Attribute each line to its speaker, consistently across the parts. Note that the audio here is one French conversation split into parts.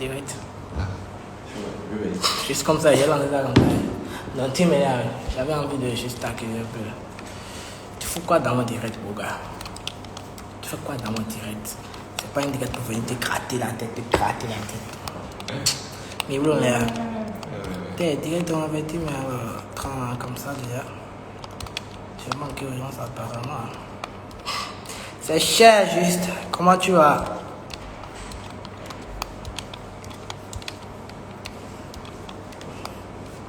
Speaker 1: direct.
Speaker 2: Oui.
Speaker 1: Juste comme ça, j'ai lancé ça comme ça. Donc, tu m'énerves. J'avais envie de juste t'accueillir un peu. Tu fais quoi dans mon direct, beau gars? Tu fais quoi dans mon direct? C'est pas une direct pour venir te gratter la tête, Mais bon, là, t'es direct dans ma vêtue, mais comme ça déjà. J'ai manqué aux gens apparemment. C'est cher juste. Comment tu vas?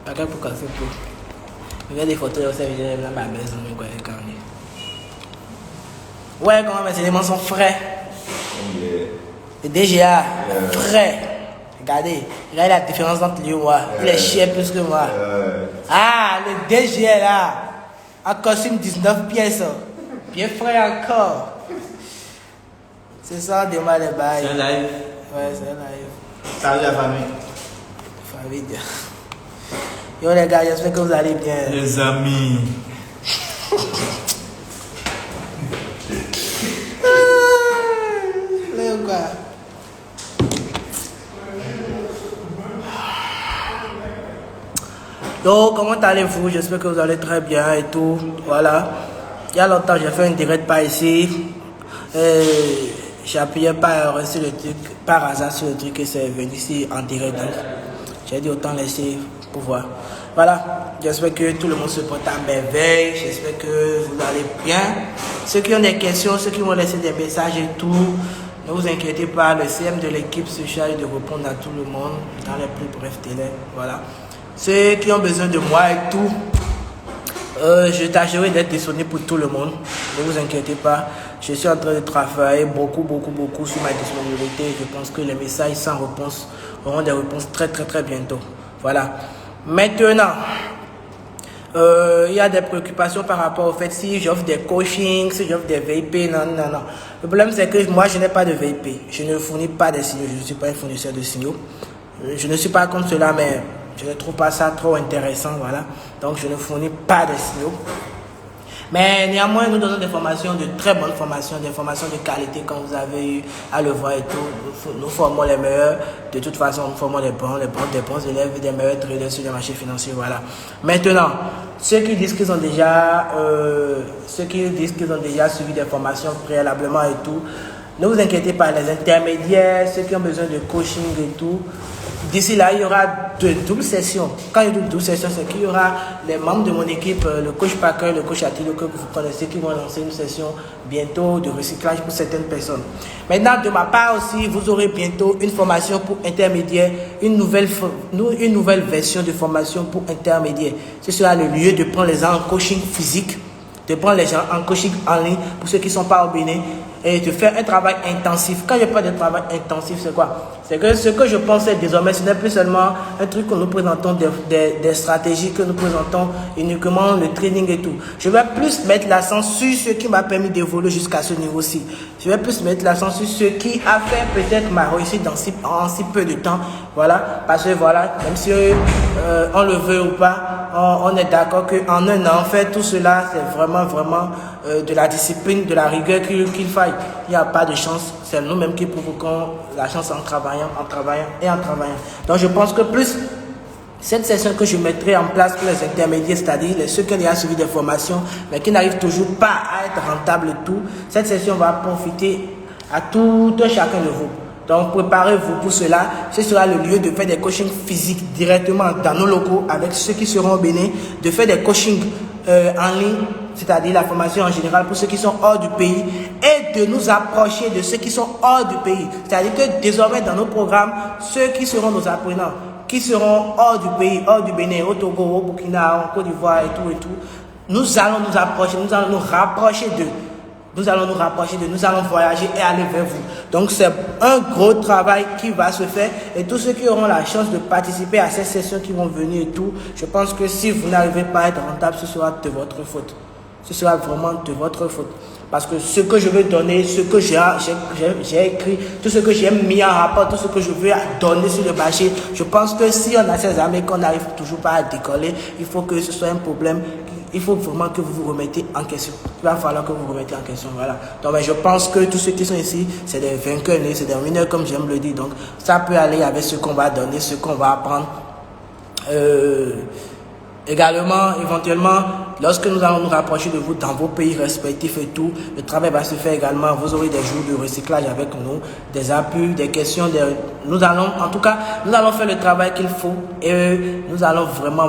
Speaker 1: Regarde pour casser tout. Regarde des photos de ça, je vais ma maison, quoi, ouais, comment mes éléments sont frais. Le DGA, frais. Regardez la différence entre lui et moi. Il est cher plus que moi. Ah, le DGA là, en costume 19 pièces. Bien frais encore. C'est ça, demain les bails.
Speaker 2: C'est un live?
Speaker 1: Ouais, c'est un live.
Speaker 2: Salut la famille.
Speaker 1: Famille. Yo les gars, j'espère que vous allez bien.
Speaker 2: Les amis.
Speaker 1: Léo quoi? Yo, comment allez-vous? J'espère que vous allez très bien et tout. Voilà. Il y a longtemps, j'ai fait un direct par ici. J'ai appuyé par hasard sur le truc et c'est venu ici en direct. Donc, j'ai dit autant laisser pour voir. Voilà, j'espère que tout le monde se porte à merveille. J'espère que vous allez bien. Ceux qui ont des questions, ceux qui vont laisser des messages et tout, ne vous inquiétez pas. Le CM de l'équipe se charge de répondre à tout le monde dans les plus brefs délais. Voilà. Ceux qui ont besoin de moi et tout, je tâcherai d'être disponible pour tout le monde. Ne vous inquiétez pas. Je suis en train de travailler beaucoup sur ma disponibilité. Je pense que les messages sans réponse auront des réponses très bientôt. Voilà. Maintenant, il y a des préoccupations par rapport au fait si j'offre des coachings, si j'offre des VIP. Non. Le problème, c'est que moi, je n'ai pas de VIP. Je ne fournis pas des signaux. Je ne suis pas un fournisseur de signaux. Je ne suis pas contre cela, mais je ne trouve pas ça trop intéressant. Voilà. Donc, je ne fournis pas de signaux. Mais néanmoins, nous donnons des formations, de très bonnes formations, des formations de qualité, comme vous avez eu à le voir et tout. Nous formons les meilleurs. De toute façon, nous formons des bons élèves, des meilleurs traders sur les marchés financiers. Voilà. Maintenant, ceux qui disent qu'ils ont déjà suivi des formations préalablement et tout, ne vous inquiétez pas, les intermédiaires, ceux qui ont besoin de coaching et tout, d'ici là, il y aura de doubles sessions. Quand il y a de doubles sessions, c'est qu'il y aura les membres de mon équipe, le coach Packer, le coach Attilo, que vous connaissez, qui vont lancer une session bientôt de recyclage pour certaines personnes. Maintenant, de ma part aussi, vous aurez bientôt une formation pour intermédiaires, une nouvelle version de formation pour intermédiaires. Ce sera le lieu de prendre les gens en coaching physique, de prendre les gens en coaching en ligne pour ceux qui ne sont pas au Bénin et de faire un travail intensif. Quand je parle de travail intensif, c'est quoi? C'est que ce que je pensais désormais, ce n'est plus seulement un truc que nous présentons, des stratégies que nous présentons uniquement, le training et tout. Je vais plus mettre l'accent sur ce qui m'a permis d'évoluer jusqu'à ce niveau-ci. Je vais plus mettre l'accent sur ce qui a fait peut-être ma réussite en si peu de temps. Voilà, parce que voilà, même si on le veut ou pas, on est d'accord qu'en un an, en fait, tout cela, c'est vraiment de la discipline, de la rigueur qu'il faille. Il n'y a pas de chance. C'est nous-mêmes qui provoquons la chance en travaillant. Donc, je pense que plus cette session que je mettrai en place pour les intermédiaires, c'est-à-dire ceux qui ont déjà suivi des formations, mais qui n'arrivent toujours pas à être rentables et tout, cette session va profiter à tout un chacun de vous. Donc, préparez-vous pour cela. Ce sera le lieu de faire des coachings physiques directement dans nos locaux avec ceux qui seront au Bénin, de faire des coachings en ligne, c'est-à-dire la formation en général pour ceux qui sont hors du pays et de nous approcher de ceux qui sont hors du pays. C'est-à-dire que désormais dans nos programmes, ceux qui seront nos apprenants, qui seront hors du pays, hors du Bénin, au Togo, au Burkina, en Côte d'Ivoire et tout, nous allons nous approcher, nous allons nous rapprocher d'eux. Nous allons voyager et aller vers vous. Donc, c'est un gros travail qui va se faire. Et tous ceux qui auront la chance de participer à ces sessions qui vont venir et tout, je pense que si vous n'arrivez pas à être rentable, ce sera de votre faute. Ce sera vraiment de votre faute. Parce que ce que je veux donner, ce que j'ai écrit, tout ce que j'ai mis en rapport, tout ce que je veux donner sur le marché, je pense que si on a ces armes et qu'on n'arrive toujours pas à décoller, il faut que ce soit un problème il faut vraiment que vous vous remettez en question. Il va falloir que vous vous remettez en question, voilà. Donc, je pense que tous ceux qui sont ici, c'est des vainqueurs, c'est des winners, comme j'aime le dire. Donc, ça peut aller avec ce qu'on va donner, ce qu'on va apprendre. Également, éventuellement, lorsque nous allons nous rapprocher de vous dans vos pays respectifs et tout, le travail va se faire également. Vous aurez des jours de recyclage avec nous, des appuis, des questions. Nous allons faire le travail qu'il faut et nous allons vraiment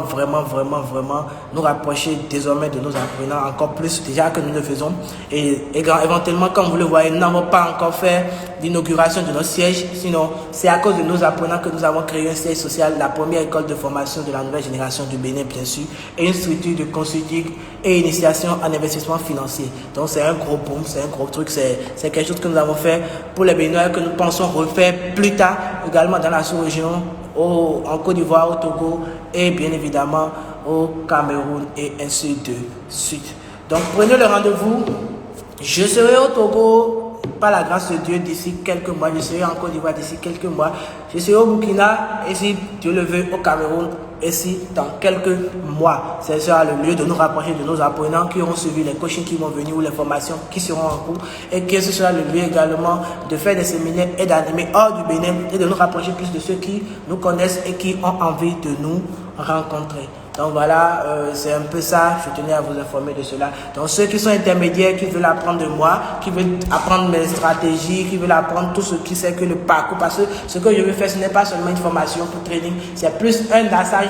Speaker 1: nous rapprocher désormais de nos apprenants encore plus déjà que nous le faisons. Et éventuellement, comme vous le voyez, nous n'avons pas encore fait l'inauguration de notre siège. Sinon, c'est à cause de nos apprenants que nous avons créé un siège social, la première école de formation de la nouvelle génération du Bénin, bien sûr, et une structure de consulting et initiation en investissement financier. Donc, c'est un gros boom, c'est un gros truc, c'est quelque chose que nous avons fait pour les Béninois que nous pensons refaire plus tard, également dans la sous-région, en Côte d'Ivoire, au Togo et bien évidemment au Cameroun et ainsi de suite. Donc, prenez le rendez-vous. Je serai au Togo par la grâce de Dieu d'ici quelques mois. Je serai en Côte d'Ivoire d'ici quelques mois. Je serai au Burkina et si Dieu le veut au Cameroun ici dans quelques mois. Ce sera le lieu de nous rapprocher de nos apprenants qui auront suivi les coachings qui vont venir ou les formations qui seront en cours et que ce sera le lieu également de faire des séminaires et d'animer hors du Bénin et de nous rapprocher plus de ceux qui nous connaissent et qui ont envie de nous rencontrer. Donc voilà, c'est un peu ça, je tenais à vous informer de cela. Donc ceux qui sont intermédiaires, qui veulent apprendre de moi, qui veulent apprendre mes stratégies, qui veulent apprendre tout ce qui c'est que le parcours, parce que ce que je veux faire, ce n'est pas seulement une formation pour trading, c'est plus un massage,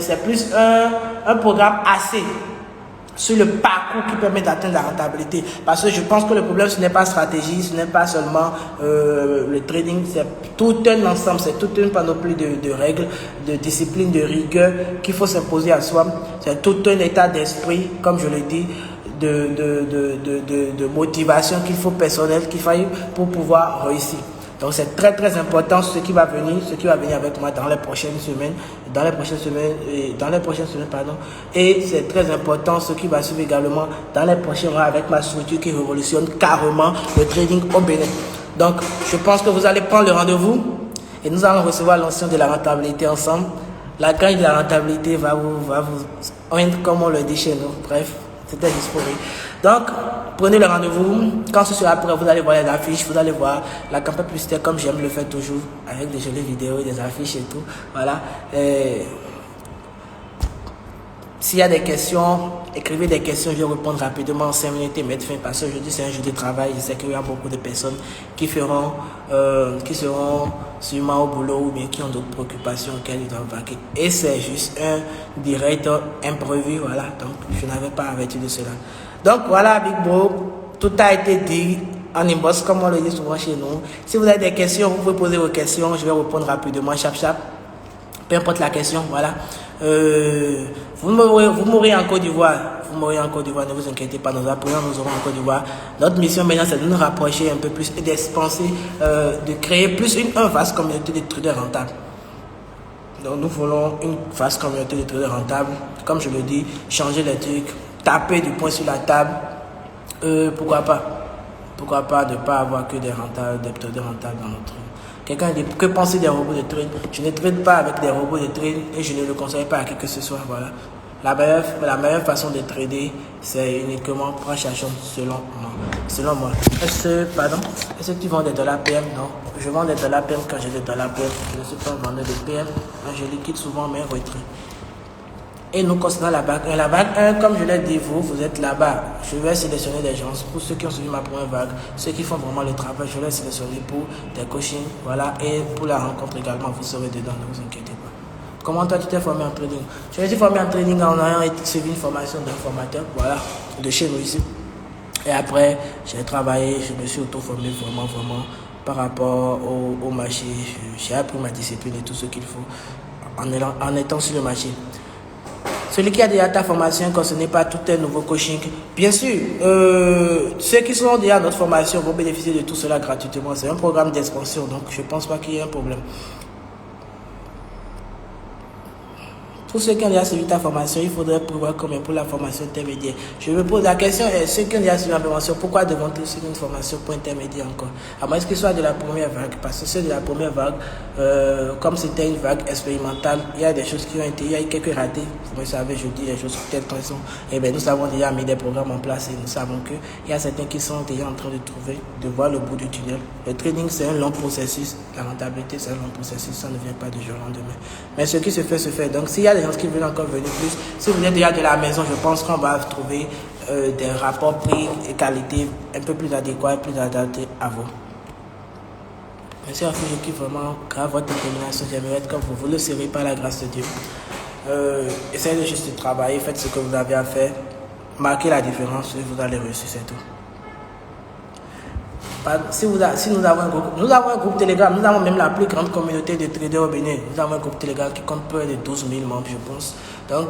Speaker 1: c'est plus un programme assez sur le parcours qui permet d'atteindre la rentabilité. Parce que je pense que le problème, ce n'est pas stratégie, ce n'est pas seulement le trading, c'est tout un ensemble, c'est toute une panoplie de règles, de discipline, de rigueur qu'il faut s'imposer à soi. C'est tout un état d'esprit, comme je le dis, de motivation qu'il faut personnel, qu'il faille pour pouvoir réussir. Donc c'est très très important ce qui va venir avec moi dans les prochaines semaines, et c'est très important ce qui va suivre également dans les prochains mois avec ma structure qui révolutionne carrément le trading au Bénin. Donc je pense que vous allez prendre le rendez-vous et nous allons recevoir l'onction de la rentabilité ensemble. La gagne de la rentabilité va vous comme on le dit chez nous. Bref, c'était juste pour rire. Donc, prenez le rendez-vous. Quand ce sera prêt, vous allez voir les affiches, vous allez voir la campagne publicitaire comme j'aime le faire toujours, avec des jolies vidéos, des affiches et tout. Voilà. S'il y a des questions, écrivez des questions, je vais répondre rapidement en 5 minutes et mettre fin parce que aujourd'hui c'est un jour de travail. Je sais qu'il y a beaucoup de personnes qui seront sûrement au boulot ou bien qui ont d'autres préoccupations auxquelles ils doivent vaquer. Et c'est juste un direct imprévu, voilà. Donc je n'avais pas averti de cela. Donc voilà, Big Bro, tout a été dit en inbox comme on le dit souvent chez nous. Si vous avez des questions, vous pouvez poser vos questions, je vais répondre rapidement, chap. Peu importe la question, voilà. Vous mourrez en Côte d'Ivoire. Ne vous inquiétez pas, nos apprenants nous aurons en Côte d'Ivoire. Notre mission maintenant, c'est de nous rapprocher un peu plus et d'expanser, de créer plus une vaste communauté de traders rentables. Donc nous voulons une vaste communauté de traders rentables. Comme je le dis, changer les trucs, taper du poing sur la table. Pourquoi pas ne pas avoir que des traders rentables dans notre... Quelqu'un dit, que penser des robots de trade? Je ne trade pas avec des robots de trade et je ne le conseille pas à qui que ce soit. Voilà. La meilleure façon de trader, c'est uniquement prendre chaque chose selon moi. Est-ce que tu vends des dollars PM? Non. Je vends des dollars PM quand j'ai des dollars PM. Je ne suis pas un vendeur de PM. Je liquide souvent mes retraits. Et nous concernant la vague 1. La vague 1, comme je l'ai dit, vous êtes là-bas. Je vais sélectionner des gens pour ceux qui ont suivi ma première vague, ceux qui font vraiment le travail, je vais sélectionner pour des coachings, voilà, et pour la rencontre également, vous serez dedans, ne vous inquiétez pas. Comment toi tu t'es formé en trading? Je me suis formé en trading en ayant suivi une formation d'un formateur, voilà, de chez nous ici. Et après, j'ai travaillé, je me suis auto-formé vraiment par rapport au marché. J'ai appris ma discipline et tout ce qu'il faut en étant sur le marché. Celui qui a déjà ta formation, quand ce n'est pas tout un nouveau coaching, bien sûr, ceux qui sont déjà à notre formation vont bénéficier de tout cela gratuitement. C'est un programme d'expansion, donc je ne pense pas qu'il y ait un problème. Tous ceux qui ont déjà suivi ta formation, il faudrait prévoir combien pour la formation intermédiaire. Je me pose la question, ceux qui ont déjà suivi la formation, pourquoi devront-ils suivre une formation pour intermédiaire encore? À moins qu'ils soient de la première vague, parce que ceux de la première vague, comme c'était une vague expérimentale, il y a des choses qui ont été, il y a eu quelques ratés. Vous savez, je dis les choses peut-être raison. Eh bien, nous avons déjà mis des programmes en place et nous savons qu'il y a certains qui sont déjà en train de voir le bout du tunnel. Le trading, c'est un long processus. La rentabilité, c'est un long processus. Ça ne vient pas du jour au lendemain. Mais ce qui se fait, se fait. Donc, s'il y a des gens qui veulent encore venir plus, si vous êtes déjà de la maison, je pense qu'on va trouver des rapports prix et qualité un peu plus adéquats et plus adaptés à vous. Merci à vous, je kiffe vraiment grave votre détermination. J'aimerais être comme vous. Vous le serez par la grâce de Dieu. Essayez de juste travailler, faites ce que vous avez à faire, marquez la différence et vous allez réussir, c'est tout. Si nous avons un groupe Telegram, nous avons même la plus grande communauté de traders au Bénin. Nous avons un groupe Telegram qui compte près de 12 000 membres, je pense. Donc,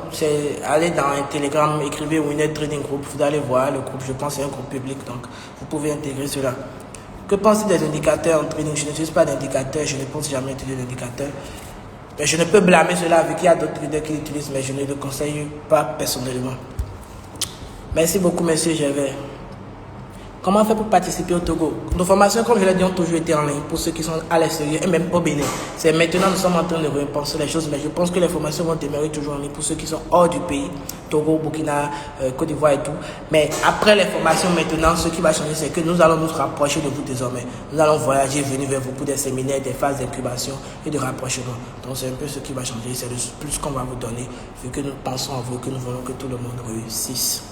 Speaker 1: allez dans un Telegram, écrivez Winner Trading Group, vous allez voir le groupe, je pense que c'est un groupe public, donc vous pouvez intégrer cela. Que pensez des indicateurs en trading? Je n'utilise pas d'indicateurs, je ne pense jamais utiliser d'indicateurs. Mais je ne peux blâmer cela vu qu'il y a d'autres traders qui l'utilisent, mais je ne le conseille pas personnellement. Merci beaucoup, monsieur Gervais. Comment faire pour participer au Togo? Nos formations, comme je l'ai dit, ont toujours été en ligne pour ceux qui sont à l'extérieur et même au Bénin. C'est maintenant nous sommes en train de repenser les choses, mais je pense que les formations vont demeurer toujours en ligne pour ceux qui sont hors du pays, Togo, Burkina, Côte d'Ivoire et tout. Mais après les formations maintenant, ce qui va changer, c'est que nous allons nous rapprocher de vous désormais. Nous allons voyager, venir vers vous pour des séminaires, des phases d'incubation et de rapprochement. Donc c'est un peu ce qui va changer, c'est le plus qu'on va vous donner, vu que nous pensons à vous, que nous voulons que tout le monde réussisse.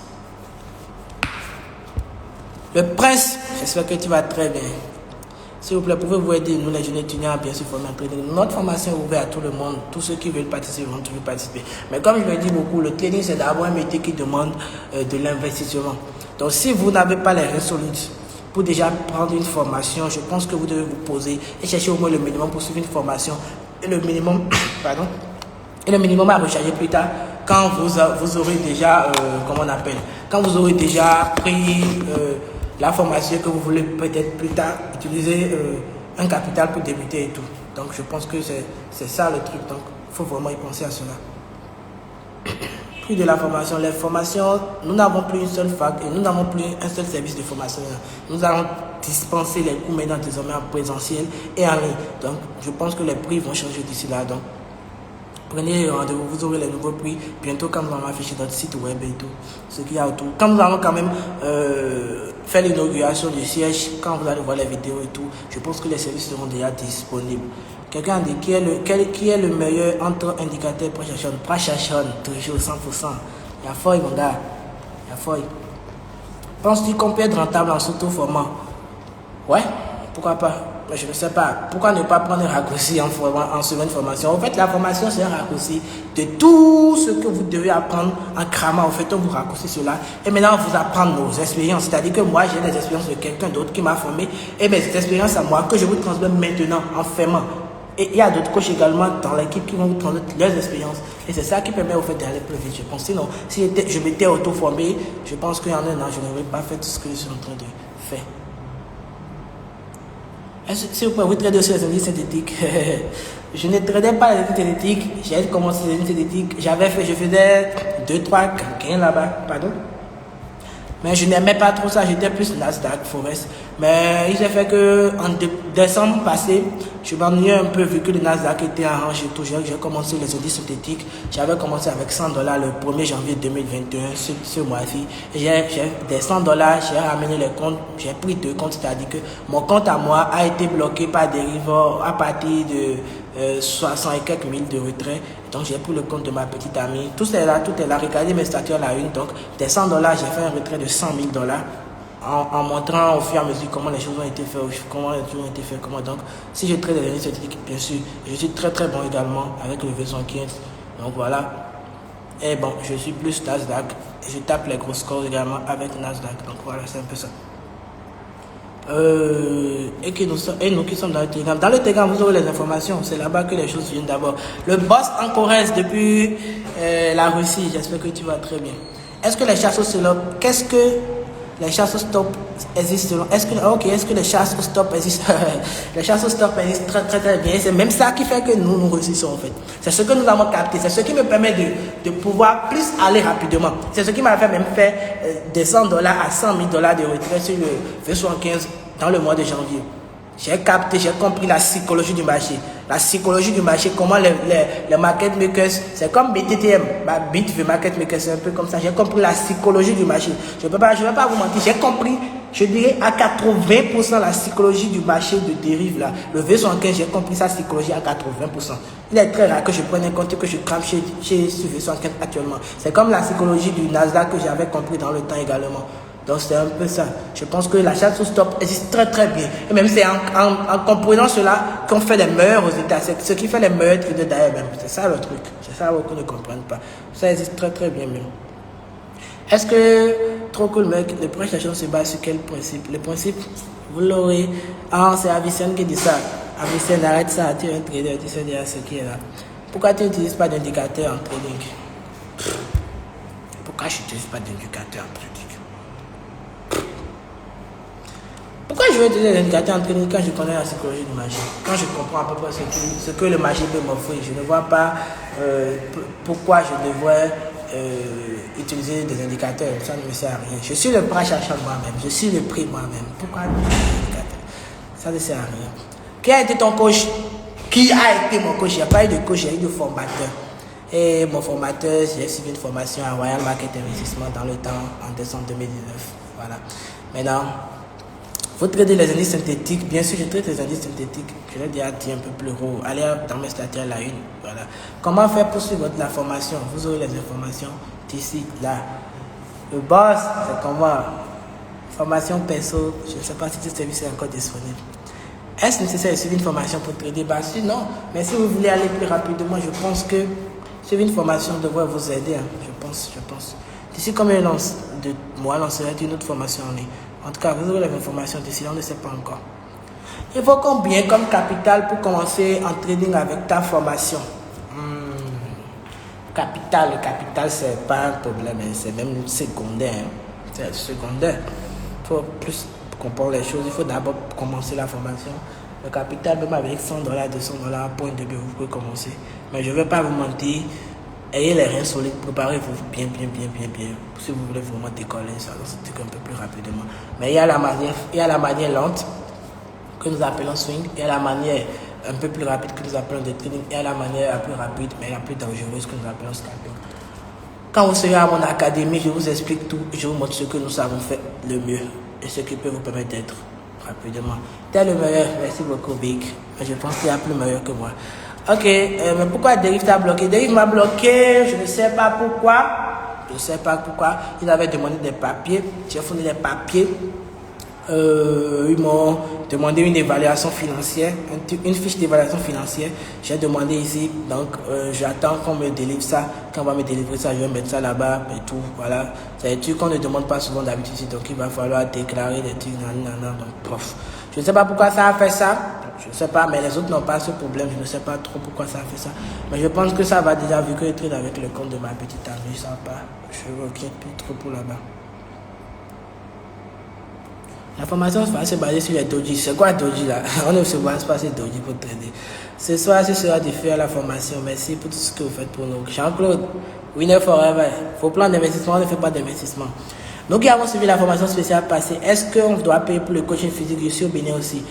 Speaker 1: Le prince, j'espère que tu vas très bien. S'il vous plaît, pouvez-vous aider nous les jeunes étudiants à bien se former en trading? Notre formation est ouverte à tout le monde. Tous ceux qui veulent participer vont toujours participer. Mais comme je le dis beaucoup, le trading c'est d'abord un métier qui demande de l'investissement. Donc si vous n'avez pas les ressources pour déjà prendre une formation, je pense que vous devez vous poser et chercher au moins le minimum pour suivre une formation. Et le minimum, et le minimum à recharger plus tard quand vous aurez déjà, quand vous aurez déjà pris la formation que vous voulez peut-être plus tard utiliser un capital pour débuter et tout. Donc je pense que c'est ça le truc. Donc il faut vraiment y penser à cela. Prix de la formation. Les formations, nous n'avons plus une seule fac et nous n'avons plus un seul service de formation. Nous allons dispenser les cours maintenant désormais en présentiel et en ligne. Donc je pense que les prix vont changer d'ici là. Donc prenez rendez-vous, vous aurez les nouveaux prix bientôt quand nous allons afficher notre site web et tout, ce qu'il y a autour. Quand nous allons quand même faire l'inauguration du siège, quand vous allez voir les vidéos et tout, je pense que les services seront déjà disponibles. Quelqu'un dit qui est le meilleur entre indicateur Prachachon? Prachachon, toujours 100%. Il y a Foy, mon gars. Il y a Foy. Penses-tu qu'on peut être rentable en s'auto-formant? Ouais, pourquoi pas? Mais je ne sais pas. Pourquoi ne pas prendre un raccourci en suivant une formation? En fait, la formation, c'est un raccourci de tout ce que vous devez apprendre en cramant. En fait, on vous raccourcit cela. Et maintenant, on vous apprend nos expériences. C'est-à-dire que moi, j'ai des expériences de quelqu'un d'autre qui m'a formé. Et mes expériences à moi, que je vous transmets maintenant en fermant. Et il y a d'autres coachs également dans l'équipe qui vont vous transmettre leurs expériences. Et c'est ça qui permet au fait d'aller plus vite. Je pense. Sinon, si je m'étais auto-formé, je pense qu'il y en a un an, je n'aurais pas fait tout ce que je suis en train de faire. Si vous pouvez trader sur les indices synthétiques, je ne tradais pas les indices synthétiques, j'ai commencé les indices synthétiques, je faisais 2, 3 gains là-bas, pardon. Mais je n'aimais pas trop ça, j'étais plus Nasdaq, Forex. Mais il s'est fait que en décembre passé, je m'ennuyais un peu vu que le Nasdaq était arrangé tout. J'ai commencé les indices synthétiques. J'avais commencé avec $100 le 1er janvier 2021, ce mois-ci. J'ai des $100, j'ai ramené les comptes, j'ai pris 2 comptes, c'est-à-dire que mon compte à moi a été bloqué par des rivaux à partir de 60 et quelques mille de retrait. Donc j'ai pris le compte de ma petite amie. Tout est là. Regardez mes statuts à la une. Donc des $100, j'ai fait un retrait de $100 000 en montrant au fur et à mesure comment les choses ont été faites, Donc si je traite des indices synthétiques, bien sûr, je suis très très bon également avec le V115. Donc voilà. Et bon, je suis plus Nasdaq. Et je tape les gros scores également avec Nasdaq. Donc voilà, c'est un peu ça. Et nous qui sommes dans le Telegram. Dans le Telegram, vous aurez les informations. C'est là-bas que les choses viennent d'abord. Le boss en Corrèze depuis la Russie. J'espère que tu vas très bien. Est-ce que les chasseurs se lobent? Qu'est-ce que les chasses au stop existent. Est-ce que les chasses au stop existent? Les chasses au stop existent très très très bien. C'est même ça qui fait que nous réussissons en fait. C'est ce que nous avons capté. C'est ce qui me permet de pouvoir plus aller rapidement. C'est ce qui m'a fait même faire des $100 à $100 000 de retrait sur le V75 dans le mois de janvier. J'ai capté, j'ai compris la psychologie du marché. La psychologie du marché, comment les market makers, c'est comme BTTM, Bit Market Makers, c'est un peu comme ça. J'ai compris la psychologie du marché. Je ne vais pas vous mentir, j'ai compris, je dirais à 80% la psychologie du marché de dérive là. Le V75, j'ai compris sa psychologie à 80%. Il est très rare que je prenne un compte et que je crame chez ce V75 actuellement. C'est comme la psychologie du Nasdaq que j'avais compris dans le temps également. Donc c'est un peu ça. Je pense que la chasse au stop existe très très bien. Et même c'est en comprenant cela qu'on fait les meilleurs résultats. C'est ce qui fait les meilleurs traders d'ailleurs même. C'est ça le truc. C'est ça qu'on ne comprenne pas. Ça existe très très bien même. Est-ce que, trop cool mec, le prêt session se base sur quel principe? Le principe, vous l'aurez. Ah, c'est Avicenne qui dit ça. Avicenne, arrête ça. Tu es un trader, tu sais déjà ce qui est là. Pourquoi tu n'utilises pas d'indicateur en trading? Pourquoi je n'utilise pas d'indicateur en trading? Pourquoi je vais utiliser les indicateurs en trading quand je connais la psychologie du marché? Quand je comprends à peu près ce que le marché peut m'offrir, je ne vois pas pourquoi je devrais utiliser des indicateurs. Ça ne me sert à rien. Je suis le prix chercheur moi-même. Je suis le prix moi-même. Pourquoi utiliser des indicateurs? Ça ne sert à rien. Qui a été ton coach? Qui a été mon coach? Il n'y a pas eu de coach, il y a eu de formateur. Et mon formateur, j'ai suivi une formation à Royal Market Investissement dans le temps, en décembre 2019. Voilà. Maintenant, vous tradez les indices synthétiques. Bien sûr, je traite les indices synthétiques. Je l'ai déjà dit un peu plus haut. Allez dans mes statuts à la une. Voilà. Comment faire pour suivre la formation? Vous aurez les informations d'ici, là. Le boss, c'est comment? Formation perso. Je ne sais pas si ce service est encore disponible. Est-ce nécessaire de suivre une formation pour trader? Si non. Mais si vous voulez aller plus rapidement, je pense que suivre une formation devrait vous aider. Hein. Je pense. D'ici combien de mois lancerait une autre formation en ligne? En tout cas, vous aurez les informations d'ici là, on ne sait pas encore. Il faut combien comme capital pour commencer en trading avec ta formation? Le capital, c'est pas un problème, c'est même secondaire. C'est secondaire. Il faut plus comprendre les choses. Il faut d'abord commencer la formation. Le capital, même avec $100, $200, pour un début, vous pouvez commencer. Mais je ne vais pas vous mentir. Ayez les reins solides, préparez-vous bien. Si vous voulez vraiment décoller, ça va un peu plus rapidement. Mais il y a la manière lente que nous appelons swing, il y a la manière un peu plus rapide que nous appelons de trading, il y a la manière la plus rapide mais la plus dangereuse que nous appelons scalping. Quand vous serez à mon académie, je vous explique tout, je vous montre ce que nous savons faire le mieux et ce qui peut vous permettre d'être rapidement. T'es le meilleur, merci beaucoup Big. Je pense qu'il y a plus meilleur que moi. Ok, mais pourquoi Dérive t'a bloqué? Dérive m'a bloqué, je ne sais pas pourquoi. Il avait demandé des papiers, j'ai fourni les papiers. Ils m'ont demandé une évaluation financière, une fiche d'évaluation financière. J'ai demandé ici, donc j'attends qu'on me délivre ça. Quand on va me délivrer ça, je vais mettre ça là-bas et tout. Voilà. C'est des trucs qu'on ne demande pas souvent d'habitude, donc il va falloir déclarer des trucs. Donc, prof. Je ne sais pas pourquoi ça a fait ça. Je ne sais pas, mais les autres n'ont pas ce problème. Je ne sais pas trop pourquoi ça a fait ça. Mais je pense que ça va déjà, vu que je trade avec le compte de ma petite amie, ça va pas. Je ne regrette plus trop pour là-bas. La formation va se baser sur les doji. C'est quoi doji là? On ne se base pas sur doji pour trader. Ce soir, ce sera de faire la formation. Merci pour tout ce que vous faites pour nous. Jean-Claude, Winner Forever. Vos plans d'investissement, on ne fait pas d'investissement. Donc, qui avons suivi la formation spéciale passée. Est-ce qu'on doit payer pour le coaching physique? Je suis au Bénin aussi.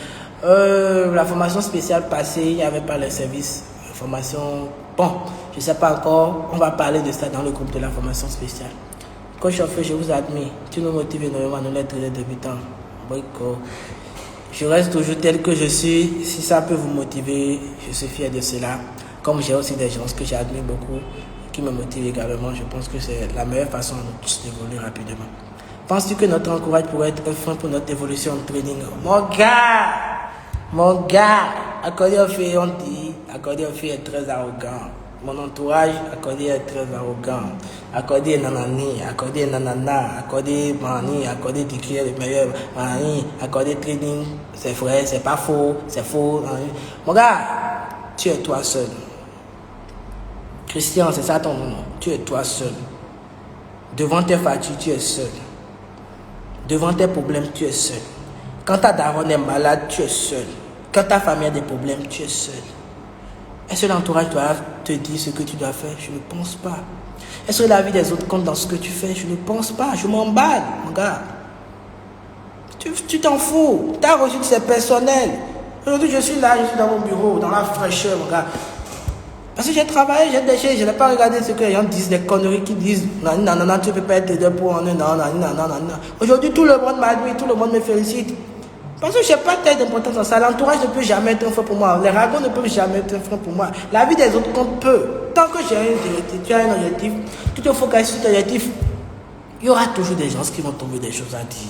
Speaker 1: La formation spéciale passée, il n'y avait pas le service. Formation, bon, je ne sais pas encore. On va parler de ça dans le groupe de la formation spéciale. Coach Chauffeur, je vous admire. Tu nous motives énormément, nous les traders débutants. Je reste toujours tel que je suis. Si ça peut vous motiver, je suis fier de cela. Comme j'ai aussi des gens que j'admire beaucoup, qui me motivent également, je pense que c'est la meilleure façon de tous d'évoluer rapidement. Penses-tu que notre encourage pourrait être un frein pour notre évolution en trading? Mon gars, accordé au fait, on dit, accordé au fait est très arrogant. Mon entourage, accordé est très arrogant. Accordé est nanani, accordé est nanana, accordé mani, accordé qui est le meilleur, mani, accordé trading, c'est vrai, c'est pas faux, c'est faux. Mani. Mon gars, tu es toi seul. Christian, c'est ça ton nom. Tu es toi seul. Devant tes factures, tu es seul. Devant tes problèmes, tu es seul. Quand ta daronne est malade, tu es seul. Quand ta famille a des problèmes, tu es seul. Est-ce que l'entourage doit te dire ce que tu dois faire? Je ne pense pas. Est-ce que la vie des autres compte dans ce que tu fais? Je ne pense pas. Je m'emballe, mon gars. Tu t'en fous. Ta reçu, c'est personnel. Aujourd'hui, je suis là, je suis dans mon bureau, dans la fraîcheur, mon gars. Parce que j'ai travaillé, j'ai déchiré, je n'ai pas regardé ce que les gens disent, des conneries qui disent non, non, non, tu ne peux pas être deux pour en un, non, non, non, non, non. Aujourd'hui, tout le monde m'admire, tout le monde me félicite. Parce que je n'ai pas telle d'importance dans ça. L'entourage ne peut jamais être un frein pour moi. Les ragots ne peuvent jamais être un frein pour moi. La vie des autres compte peu. Tant que j'ai un objectif, tu as un objectif, tu te focalises sur ton objectif, il y aura toujours des gens qui vont trouver des choses à dire.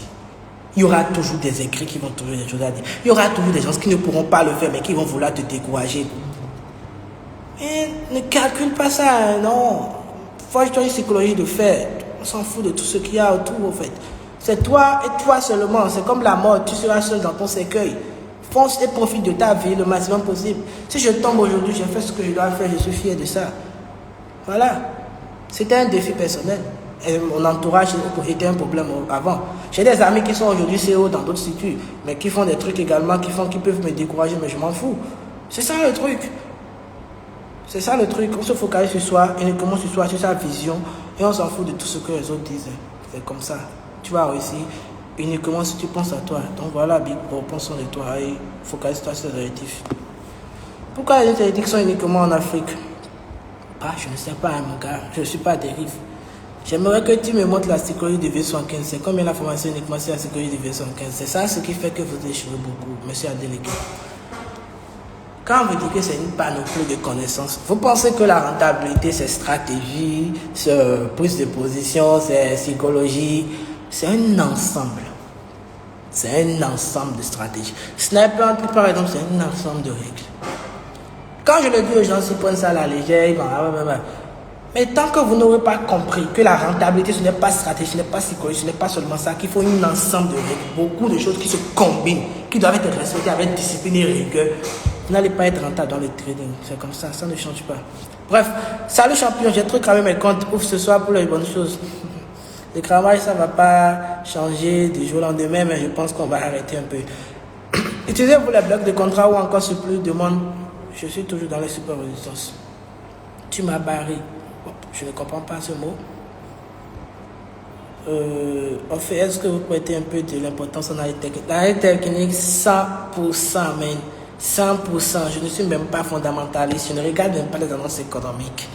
Speaker 1: Il y aura toujours des écrits qui vont trouver des choses à dire. Il y aura toujours des gens qui ne pourront pas le faire, mais qui vont vouloir te décourager. Et ne calcule pas ça, non. Faut acheter une psychologie de fait. On s'en fout de tout ce qu'il y a autour, en fait. C'est toi et toi seulement. C'est comme la mort. Tu seras seul dans ton cercueil. Fonce et profite de ta vie le maximum possible. Si je tombe aujourd'hui, j'ai fait ce que je dois faire. Je suis fier de ça. Voilà. C'était un défi personnel. Et mon entourage était un problème avant. J'ai des amis qui sont aujourd'hui CEO dans d'autres situs, mais qui font des trucs également, qui peuvent me décourager, mais je m'en fous. C'est ça le truc. C'est ça le truc. On se focalise sur soi, uniquement sur soi, sur sa vision, et on s'en fout de tout ce que les autres disent. C'est comme ça. Tu vas réussir uniquement si tu penses à toi. Donc voilà, Big Bo, pensons de toi et focalise-toi sur tes objectifs. Pourquoi les objectifs sont uniquement en Afrique? Ah, je ne sais pas, mon gars. Je ne suis pas à dérive. J'aimerais que tu me montres la psychologie de V75. C'est combien la formation uniquement sur la psychologie de V75? C'est ça ce qui fait que vous échouez beaucoup, monsieur Adélégué. Quand on vous dit que c'est une panoplie de connaissances, vous pensez que la rentabilité, c'est stratégie, c'est prise de position, c'est psychologie. C'est un ensemble. C'est un ensemble de stratégies. Sniper, par exemple, c'est un ensemble de règles. Quand je le dis aux gens, ils prennent ça à la légère, ils vont... Mais tant que vous n'aurez pas compris que la rentabilité, ce n'est pas stratégie, ce n'est pas psychologie, ce n'est pas seulement ça, qu'il faut un ensemble de règles, beaucoup de choses qui se combinent, qui doivent être respectées avec discipline et rigueur, vous n'allez pas être rentable dans le trading. C'est comme ça ne change pas. Bref, salut champion, j'ai trop cramé mes comptes. Ouf, ce soir pour les bonnes choses. Le cramage, ça ne va pas changer du jour au lendemain, mais je pense qu'on va arrêter un peu. Utilisez pour les blocs de contrat ou encore surplus de demande. Je suis toujours dans les super résistances. Tu m'as barré. Je ne comprends pas ce mot. En fait, est-ce que vous prêtez un peu de l'importance en analyse technique? L'analyse technique, 100%, man. 100%. Je ne suis même pas fondamentaliste. Je ne regarde même pas les annonces économiques.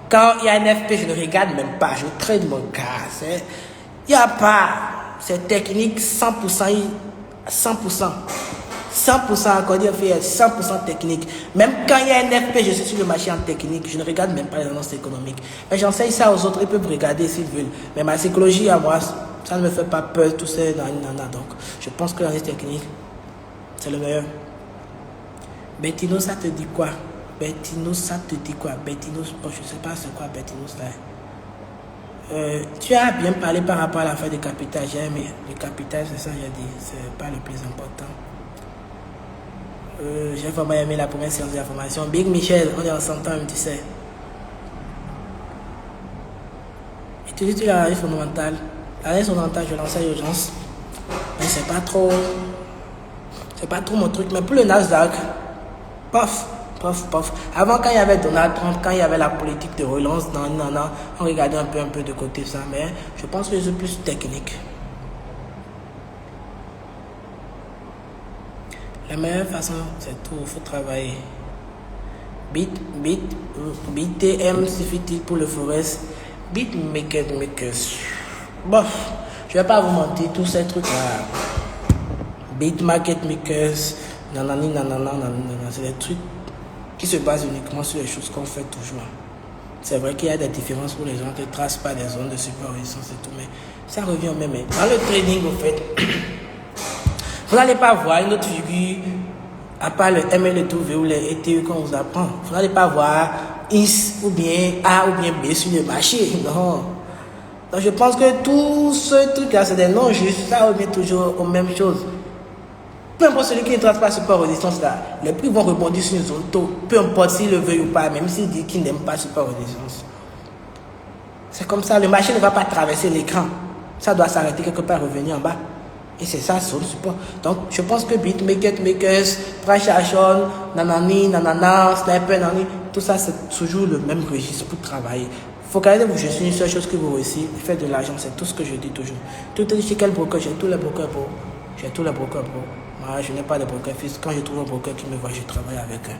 Speaker 1: Quand il y a un FP, je ne regarde même pas. Je trade mon cas. Il n'y a pas. C'est technique 100%. 100%. 100% accordé au fait, 100% technique. Même quand il y a un FP, je suis sur le marché en technique. Je ne regarde même pas les annonces économiques. Mais j'enseigne ça aux autres. Ils peuvent regarder s'ils veulent. Mais ma psychologie à moi, ça ne me fait pas peur. Tout ça, donc je pense que l'analyse technique, c'est le meilleur. Bettino, ça te dit quoi? Bettino, ça te dit quoi? Bettino, bon, je ne sais pas c'est quoi Bettino là. Tu as bien parlé par rapport à l'affaire de capital. J'ai aimé. Le capital, c'est ça, j'ai dit. C'est pas le plus important. J'ai vraiment aimé la première séance d'information. Big Michel, on est en 100 ans, tu sais. Utilise l'analyse fondamentale. L'analyse fondamentale, je l'enseigne aux gens. Mais c'est pas trop mon truc. Mais pour le Nasdaq, paf. Avant, quand il y avait Donald Trump, quand il y avait la politique de relance, on regardait un peu de côté ça. Mais je pense que c'est plus technique. La meilleure façon, c'est tout, il faut travailler. BTM suffit-il pour le Forex? Bitmakers. Bon, je vais pas vous mentir, tous ces trucs-là. Bitmarket makers, c'est des trucs qui se basent uniquement sur les choses qu'on fait toujours. C'est vrai qu'il y a des différences pour les gens qui ne tracent pas des zones de super-résistance et tout, mais ça revient au même. Dans le trading, en fait, vous n'allez pas voir une autre figure, à part le ML et tout, ou les ETE qu'on vous apprend. Vous n'allez pas voir IS ou bien A ou bien B sur le marché. Non. Donc je pense que tout ce truc-là, c'est des noms justes. Ça revient toujours aux mêmes choses. Peu importe celui qui ne trace pas super résistance là, les prix vont rebondir sur une zone tôt. Peu importe s'il le veut ou pas, même s'il dit qu'il n'aime pas super résistance. C'est comme ça, le marché ne va pas traverser l'écran. Ça doit s'arrêter quelque part, revenir en bas. Et c'est ça, son support. Donc, je pense que beatmakers, price action, nanani, nanana, sniper, nanani, tout ça, c'est toujours le même registre pour travailler. Focalisez-vous, je suis une seule chose que vous réussissez, faites de l'argent, c'est tout ce que je dis toujours. Tout est chez quel broker? J'ai tous les brokers pro. J'ai tous les brokers pro. Moi, je n'ai pas de broker fixe. Quand je trouve un broker qui me voit, je travaille avec eux.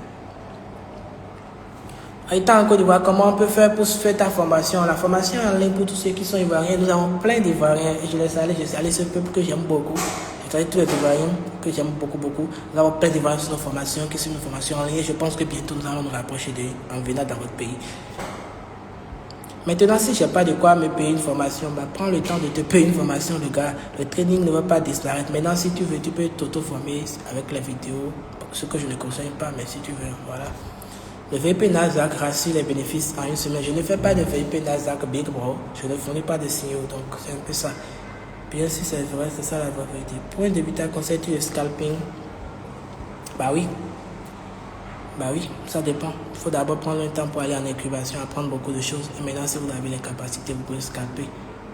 Speaker 1: Étant en Côte d'Ivoire, comment on peut faire pour faire ta formation? La formation en ligne pour tous ceux qui sont ivoiriens, nous avons plein d'Ivoiriens. Et je laisse aller, je suis allé ce peuple que j'aime beaucoup. Je travaille tous les Ivoiriens que j'aime beaucoup. Nous avons plein d'Ivoiriens sur nos formations, qui sont nos formations en ligne. Et je pense que bientôt nous allons nous rapprocher d'eux en venant dans votre pays. Maintenant, si je n'ai pas de quoi me payer une formation, bah, prends le temps de te payer une formation, le gars. Le training ne va pas disparaître. Maintenant, si tu veux, tu peux t'auto-former avec les vidéos. Ce que je ne conseille pas, mais si tu veux, voilà. Le VIP Nasdaq rassure les bénéfices en une semaine. Je ne fais pas de VIP Nasdaq Big Bro. Je ne fournis pas de signaux, donc c'est un peu ça. Bien si c'est vrai, c'est ça la vraie vérité. Pour un débutant, conseille-tu le scalping? Bah oui, ça dépend. Il faut d'abord prendre un temps pour aller en incubation, apprendre beaucoup de choses. Et maintenant, si vous avez les capacités, vous pouvez scalper.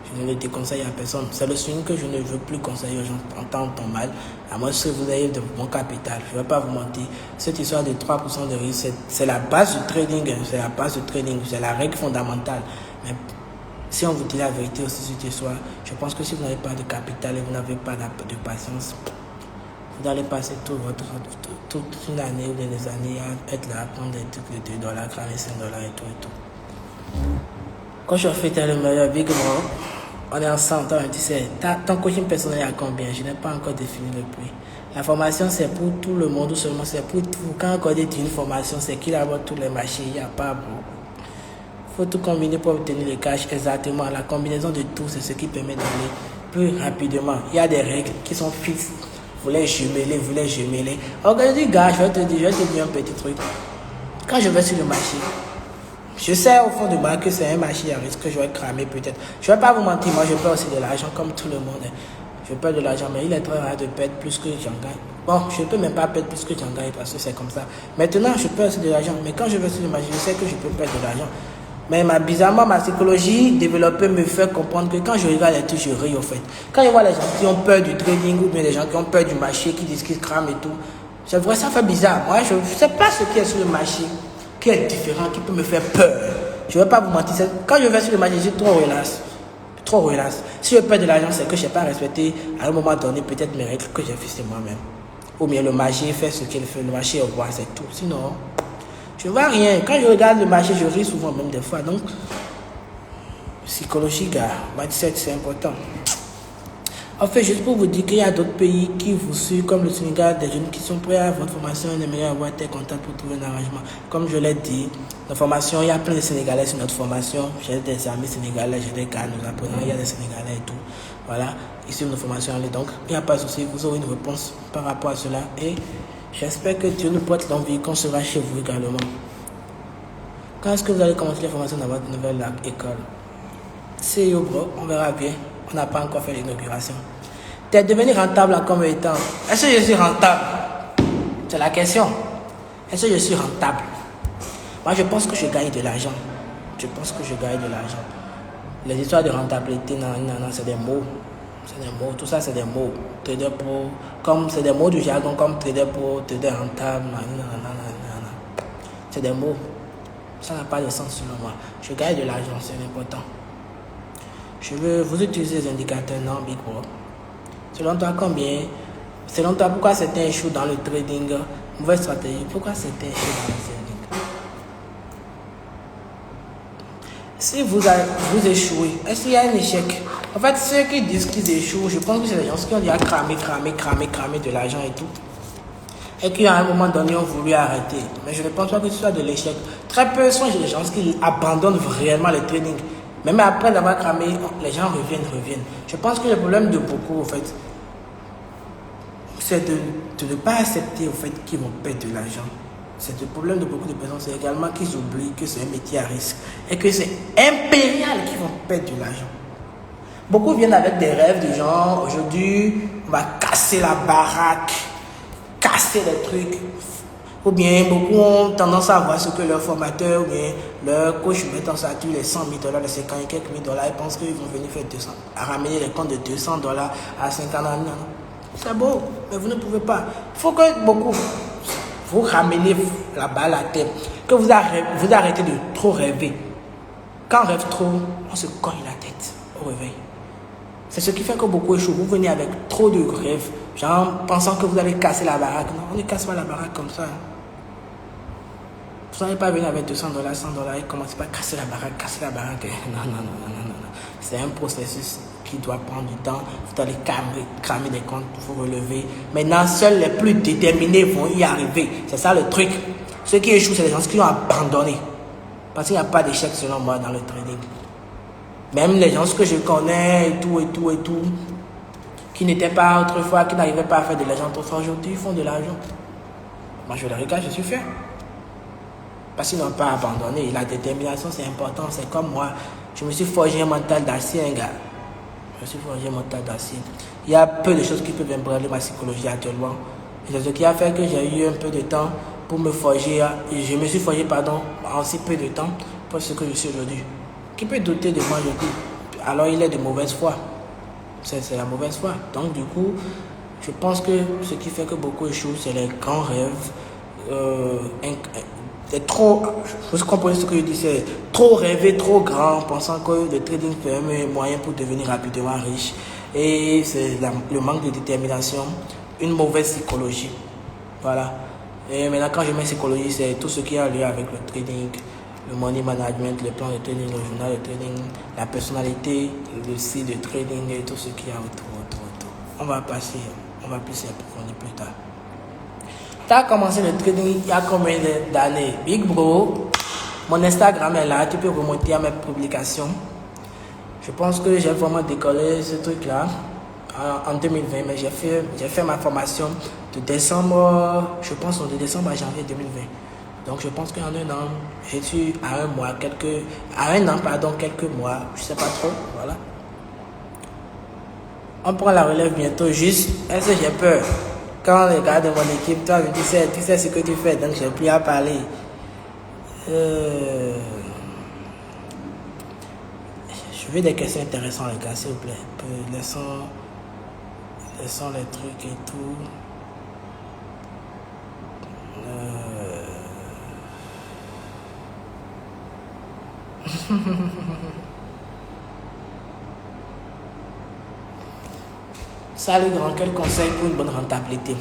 Speaker 1: Je ne le déconseille à personne. C'est le swing que je ne veux plus conseiller aux gens en temps mal. À moins que vous ayez de bon capital. Je ne vais pas vous mentir. Cette histoire de 3% de risque, c'est la base du trading. C'est la base du trading. C'est la règle fondamentale. Mais si on vous dit la vérité aussi sur cette histoire, je pense que si vous n'avez pas de capital et vous n'avez pas de patience, vous allez passer toute une année ou des années à être là, à prendre des trucs de $2, cramer $5 et tout. Quand je fais le meilleur Big Bro, on est ensemble, tu sais, ton coaching personnel à combien? Je n'ai pas encore défini le prix. La formation, c'est pour tout le monde ou seulement c'est pour tout. Quand on dit une formation, c'est qu'il a tous les marchés, il n'y a pas beaucoup. Il faut tout combiner pour obtenir le cash exactement. La combinaison de tout, c'est ce qui permet d'aller plus rapidement. Il y a des règles qui sont fixes. Vous les jumeler. Aujourd'hui, gars, je vais te dire un petit truc. Quand je vais sur le marché, je sais au fond de moi que c'est un marché à risque que je vais cramer peut-être. Je ne vais pas vous mentir, moi je perds aussi de l'argent comme tout le monde. Je perds de l'argent, mais il est très rare de perdre plus que j'en gagne. Bon, je ne peux même pas perdre plus que j'en gagne parce que c'est comme ça. Maintenant, je perds aussi de l'argent, mais quand je vais sur le marché, je sais que je peux perdre de l'argent. Mais bizarrement, ma psychologie développée me fait comprendre que quand je regarde les trucs, je ris au fait. Quand je vois les gens qui ont peur du trading ou bien les gens qui ont peur du marché, qui disent qu'ils crament et tout, c'est vrai, ça fait bizarre. Moi, je ne sais pas ce qui est sur le marché, qui est différent, qui peut me faire peur. Je ne vais pas vous mentir. Quand je vais sur le marché, je suis trop relax. Si je perds de l'argent, c'est que je n'ai pas respecté à un moment donné peut-être mes règles que j'ai fixées moi-même. Ou bien le marché fait ce qu'il fait. Le marché est roi, c'est tout. Sinon, je ne vois rien. Quand je regarde le marché, je ris souvent même des fois. Donc, psychologie, gars, mindset, c'est important. En fait, juste pour vous dire qu'il y a d'autres pays qui vous suivent, comme le Sénégal, des jeunes qui sont prêts à votre formation et aimeraient avoir tes contacts pour trouver un arrangement. Comme je l'ai dit, nos formations, il y a plein de Sénégalais sur notre formation. J'ai des amis sénégalais, j'ai des gars, nous apprenons, il y a des Sénégalais et tout. Voilà, ici nos formations en ligne. Donc, il n'y a pas de souci, vous aurez une réponse par rapport à cela. Et j'espère que Dieu nous porte l'envie qu'on sera chez vous également. Quand est-ce que vous allez commencer les formations dans votre nouvelle école? C'est yo, bro, on verra bien. On n'a pas encore fait l'inauguration. Tu es devenu rentable en combien de temps? Est-ce que je suis rentable? C'est la question. Est-ce que je suis rentable? Moi, je pense que je gagne de l'argent. Les histoires de rentabilité, non, c'est des mots. Tout ça, c'est des mots. Trader pro, comme c'est des mots du jargon, comme trader pro, trader rentable, c'est des mots. Ça n'a pas de sens selon moi. Je gagne de l'argent, c'est important. Je veux vous utiliser les indicateurs non Big Bro. Selon toi, combien? Selon toi, pourquoi certains échouent dans le trading? Mauvaise stratégie. Pourquoi certains échouent dans le trading? Si vous échouez, est-ce qu'il y a un échec? En fait, ceux qui disent qu'ils échouent, je pense que c'est les gens qui ont déjà cramé de l'argent et tout. Et qui, à un moment donné, ont voulu arrêter. Mais je ne pense pas que ce soit de l'échec. Très peu sont les gens qui abandonnent réellement le trading. Même après l'avoir cramé, les gens reviennent. Je pense que le problème de beaucoup, en fait, c'est de ne pas accepter, au fait, qu'ils vont perdre de l'argent. C'est le problème de beaucoup de personnes, c'est également qu'ils oublient que c'est un métier à risque et que c'est impérial qu'ils vont perdre de l'argent. Beaucoup viennent avec des rêves du genre, aujourd'hui, on va casser la baraque, casser les trucs. Ou bien beaucoup ont tendance à voir ce que leur formateur ou bien leur coach met en statut les $100,000, les 50 et quelques $1000. Ils pensent qu'ils vont venir faire 200, à ramener les comptes de $200 à 50 ans. C'est beau, mais vous ne pouvez pas. Il faut que beaucoup, vous ramenez la balle à terre, que vous arrêtez de trop rêver. Quand on rêve trop, on se cogne la tête au réveil. C'est ce qui fait que beaucoup échouent. Vous venez avec trop de rêves, genre pensant que vous allez casser la baraque. Non, on ne casse pas la baraque comme ça. Vous n'allez pas venir avec $200, $100 et commencer par casser la baraque. Non. C'est un processus qui doit prendre du temps. Vous allez cramer des comptes pour vous relever. Maintenant, seuls les plus déterminés vont y arriver. C'est ça le truc. Ceux qui échouent, c'est les gens qui ont abandonné. Parce qu'il n'y a pas d'échec selon moi dans le trading. Même les gens que je connais et tout, qui n'étaient pas autrefois, qui n'arrivaient pas à faire de l'argent autrefois, aujourd'hui, ils font de l'argent. Moi, je les regarde, je suis fier. Parce qu'ils n'ont pas abandonné. La détermination, c'est important. C'est comme moi. Je me suis forgé un mental d'acier, un gars. Je me suis forgé un mental d'acier. Il y a peu de choses qui peuvent ébranler ma psychologie actuellement. Et c'est ce qui a fait que j'ai eu un peu de temps pour me forger. Je me suis forgé, en si peu de temps pour ce que je suis aujourd'hui. Qui peut douter de moi aujourd'hui? Alors il est de mauvaise foi. C'est la mauvaise foi. Donc du coup, je pense que ce qui fait que beaucoup échouent, c'est les grands rêves. C'est trop, vous comprenez ce que je dis, c'est trop rêver, trop grand, pensant que le trading peut être un moyen pour devenir rapidement riche. Et c'est le manque de détermination, une mauvaise psychologie. Voilà. Et maintenant, quand je mets psychologie, c'est tout ce qui a lieu avec le trading, le money management, le plan de trading, le journal de trading, la personnalité, le site de trading et tout ce qu'il y a autour. On va plus y approfondir plus tard. Tu as commencé le trading il y a combien d'années? Big bro, mon Instagram est là, tu peux remonter à mes publications. Je pense que j'ai vraiment décollé ce truc-là en 2020, mais j'ai fait ma formation de décembre, je pense de décembre à janvier 2020. Donc je pense qu'en un an, j'ai eu quelques mois, je sais pas trop, voilà. On prend la relève bientôt, juste, est-ce que j'ai peur? Quand les gars de mon équipe, toi, tu sais ce que tu fais, donc j'ai plus à parler. Je veux des questions intéressantes, les gars, s'il vous plaît. Laissons les trucs et tout. Salut grand, quel conseil pour une bonne rentabilité?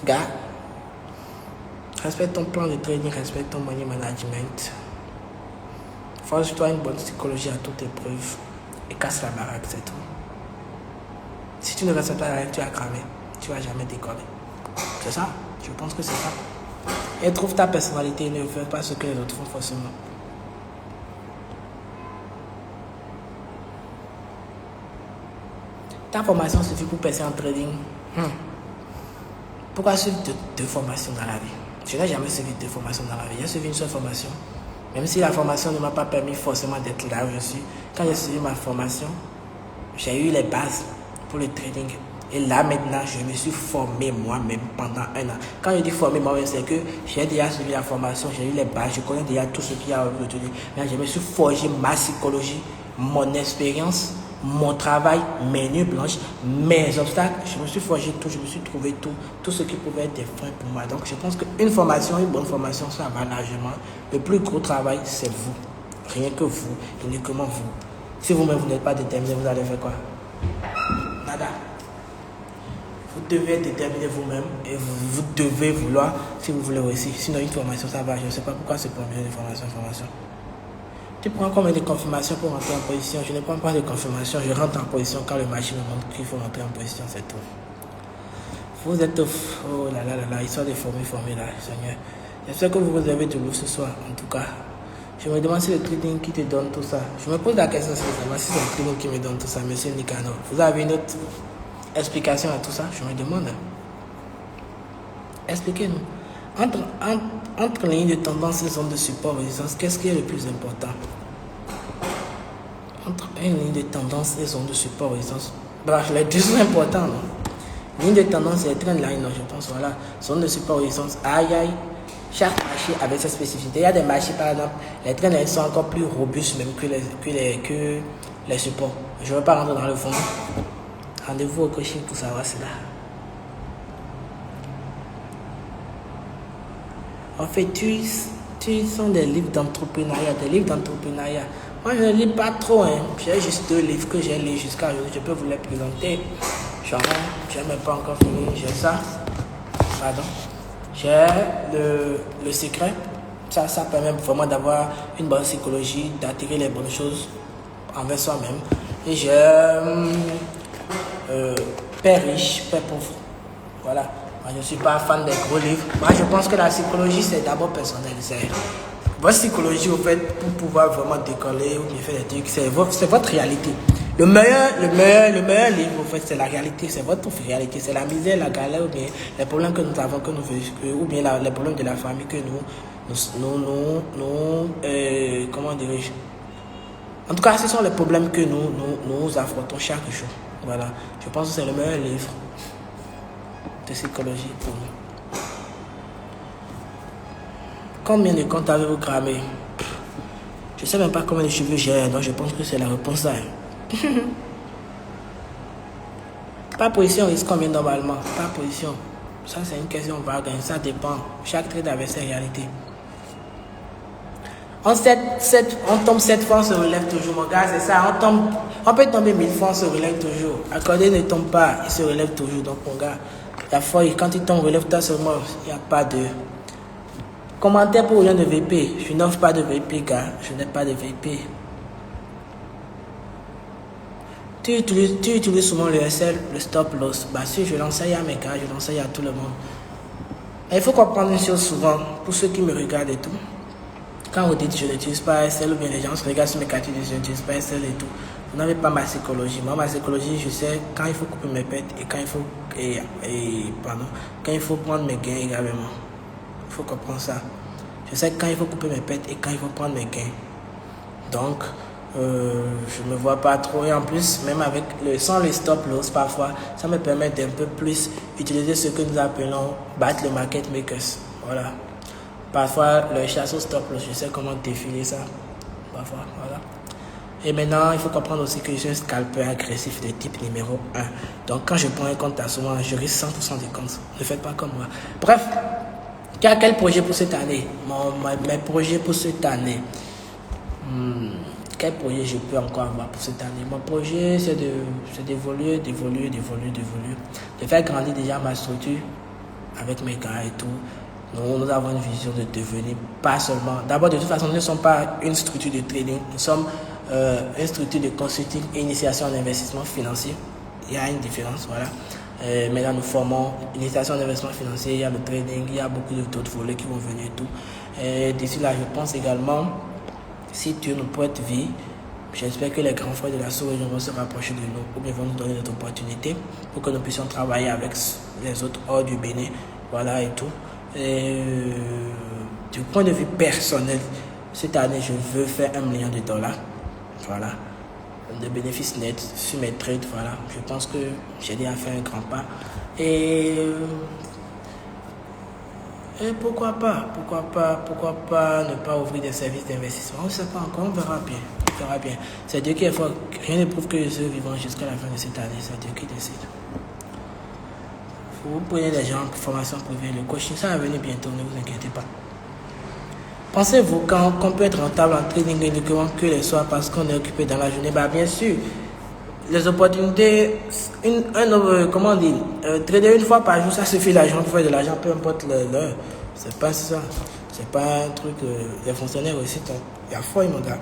Speaker 1: Gars, respecte ton plan de trading, respecte ton money management. Forge-toi une bonne psychologie à toute épreuve et casse la baraque, c'est tout. Si tu ne respectes pas la règle, tu vas cramer. Tu vas jamais décoller. C'est ça, je pense que c'est ça. Et trouve ta personnalité, ne fais pas ce que les autres font forcément. Ta formation suffit pour percer en trading. Pourquoi suivre deux formations dans la vie? Je n'ai jamais suivi deux formations dans la vie. J'ai suivi une seule formation. Même si la formation ne m'a pas permis forcément d'être là où je suis. Quand j'ai suivi ma formation, j'ai eu les bases pour le trading. Et là maintenant, je me suis formé moi-même pendant un an. Quand je dis formé moi-même, c'est que j'ai déjà suivi la formation, j'ai eu les bases, je connais déjà tout ce qu'il y a aujourd'hui. Mais je me suis forgé ma psychologie, mon expérience, mon travail, mes nuits blanches, mes obstacles. Je me suis forgé tout, je me suis trouvé tout ce qui pouvait être des freins pour moi. Donc je pense qu'une formation, une bonne formation, ça va largement. Le plus gros travail, c'est vous. Rien que vous, uniquement vous. Si vous-même vous n'êtes pas déterminé, vous allez faire quoi? Nada. Vous devez être déterminé vous-même et vous devez vouloir si vous voulez réussir. Sinon, une formation, ça va. Je ne sais pas pourquoi c'est pour mieux de formation. Tu prends combien de confirmations pour rentrer en position? Je ne prends pas de confirmation. Je rentre en position quand le machine me montre qu'il faut rentrer en position, c'est tout. Vous êtes... Oh là là, histoire de former là, Seigneur. J'espère que vous avez de l'eau ce soir, en tout cas. Je me demande si le trading qui te donne tout ça. Je me pose la question si c'est le trading qui me donne tout ça, monsieur Nicanor. Vous avez une autre explication à tout ça? Je me demande. Expliquez-nous. Entre les lignes de tendance et zones de support résistance, qu'est-ce qui est le plus important? Entre une ligne de tendance et zone de support résistance, bref, les deux sont importants, non? Ligne de tendance, c'est les trendlines, je pense, voilà. Zone de support résistance, aïe aïe. Chaque marché avec sa spécificité. Il y a des marchés, par exemple, les trendlines sont encore plus robustes même que les supports. Je ne veux pas rentrer dans le fond. Rendez-vous au coaching pour savoir cela. En fait, tu sont des livres d'entrepreneuriat, Moi, je ne lis pas trop, hein. J'ai juste 2 livres que j'ai lus jusqu'à aujourd'hui. Je peux vous les présenter. Je n'ai même pas encore fini. J'ai ça. Pardon. J'ai le secret. Ça permet vraiment d'avoir une bonne psychologie, d'attirer les bonnes choses envers soi-même. Et j'ai Père riche, Père pauvre. Voilà. Moi, je ne suis pas fan des gros livres. Moi, je pense que la psychologie, c'est d'abord personnel. C'est votre psychologie, au fait, pour pouvoir vraiment décoller ou bien faire des trucs, c'est votre réalité. Le meilleur livre, au fait, c'est la réalité. C'est votre réalité. C'est la misère, la galère, ou bien les problèmes que nous avons, ou bien les problèmes de la famille que comment dirais-je? En tout cas, ce sont les problèmes que nous affrontons chaque jour. Voilà. Je pense que c'est le meilleur livre de psychologie pour nous. Combien de comptes avez-vous cramé? Je ne sais même pas combien de cheveux j'ai, donc je pense que c'est la réponse là. Par position, risque combien normalement? Par position. Ça, c'est une question vague, ça dépend. Chaque trade avait sa réalité. On tombe 7 fois, on se relève toujours, mon gars, c'est ça. On peut tomber 1000 fois, on se relève toujours. Accordé ne tombe pas, il se relève toujours. Donc, mon gars, la fois, quand il tombe, relève-toi seulement. Il n'y a pas de commentaire pour rien de VP. Je n'offre pas de VP, gars. Je n'ai pas de VP. Tu utilises souvent le SL, le stop loss. Bah, si je l'enseigne à mes gars, je l'enseigne à tout le monde. Mais il faut comprendre une chose souvent, pour ceux qui me regardent et tout. Quand vous dites je n'utilise pas SL ou bien les gens se regardent sur mes cartes, je n'utilise pas SL et tout. Vous n'avez pas ma psychologie. Moi, ma psychologie, je sais quand il faut couper mes pertes et quand il faut prendre mes gains également. Il faut comprendre ça. Je sais quand il faut couper mes pertes et quand il faut prendre mes gains. Donc, je ne me vois pas trop. Et en plus, même sans les stop loss, parfois, ça me permet d'un peu plus utiliser ce que nous appelons battre le market makers. Voilà. Parfois, le chasse au stop loss, je sais comment défiler ça. Parfois, voilà. Et maintenant, il faut comprendre aussi que je suis un scalper agressif de type numéro 1. Donc, quand je prends un compte à souvent, je risque 100% des comptes. Ne faites pas comme moi. Bref, quel projet pour cette année? Mes projets pour cette année. Quel projet je peux encore avoir pour cette année? Mon projet, c'est d'évoluer, de faire grandir déjà ma structure avec mes gars et tout. Nous avons une vision de devenir pas seulement... D'abord, de toute façon, nous ne sommes pas une structure de trading. Nous sommes une structure de consulting et initiation en investissement financier. Il y a une différence, voilà. Maintenant, nous formons l'initiation en investissement financier, il y a le trading, il y a beaucoup d'autres volets qui vont venir et tout. Et d'ici là, je pense également, si Dieu nous prête vie, j'espère que les grands frères de la sous-région vont se rapprocher de nous ou bien vont nous donner d'autres opportunités pour que nous puissions travailler avec les autres hors du Bénin. Voilà et tout. Et, du point de vue personnel, cette année, je veux faire $1 million. Voilà. De bénéfices nets sur mes trades. Voilà. Je pense que j'ai déjà fait un grand pas. Et pourquoi pas ne pas ouvrir des services d'investissement? On ne sait pas encore, on verra bien. C'est Dieu qui est fort. Rien ne prouve que je serai vivant jusqu'à la fin de cette année. C'est Dieu qui décide. Vous prenez des gens pour formation privée, le coaching, ça va venir bientôt, ne vous inquiétez pas. Pensez-vous qu'on peut être rentable en trading uniquement que les soirs parce qu'on est occupé dans la journée? Bah bien sûr, les opportunités, comment dire, trader une fois par jour, ça suffit l'argent pour faire de l'argent, peu importe l'heure. C'est pas ça, c'est pas un truc, les fonctionnaires aussi, il y a foi, mon gars.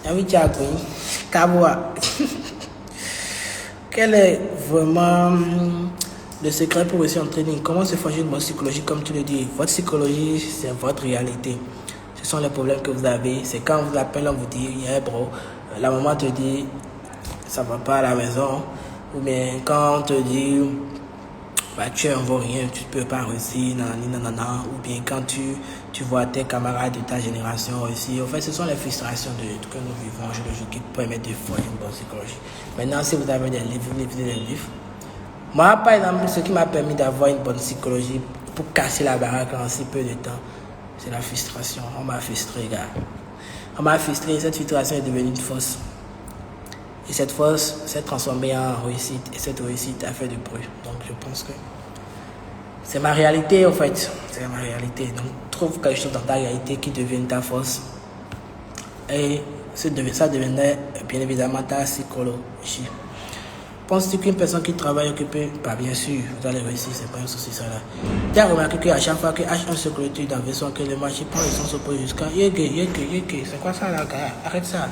Speaker 1: Il y a un Thiago, Kaboua. Quel est vraiment le secret pour réussir en trading? Comment se forger une bonne psychologie? Comme tu le dis, votre psychologie, c'est votre réalité. Ce sont les problèmes que vous avez. C'est quand on vous appelle, on vous dit, yeah bro, la maman te dit, ça va pas à la maison. Ou bien quand on te dit, bah, tu en vaut rien, tu ne peux pas réussir, nanana. Ou bien quand tu vois tes camarades de ta génération réussir. En fait, ce sont les frustrations que nous vivons aujourd'hui qui permettent de forger une bonne psychologie. Maintenant, si vous avez des livres, lisez des livres. Moi, par exemple, ce qui m'a permis d'avoir une bonne psychologie pour casser la baraque en si peu de temps, c'est la frustration. On m'a frustré, gars. On m'a frustré, cette frustration est devenue une force. Et cette force s'est transformée en réussite. Et cette réussite a fait du bruit. Donc je pense que c'est ma réalité en fait. C'est ma réalité. Donc trouve quelque chose dans ta réalité qui devienne ta force. Et ça devenait bien évidemment ta psychologie. Penses-tu qu'une personne qui travaille occupée, pas bien sûr, vous allez réussir, c'est pas un souci ça là. Tu as remarqué qu'à chaque fois que H1 se clôture dans le vaisseau, que le marché prend le son s'oppose jusqu'à yégué, c'est quoi ça là, gars? Arrête ça,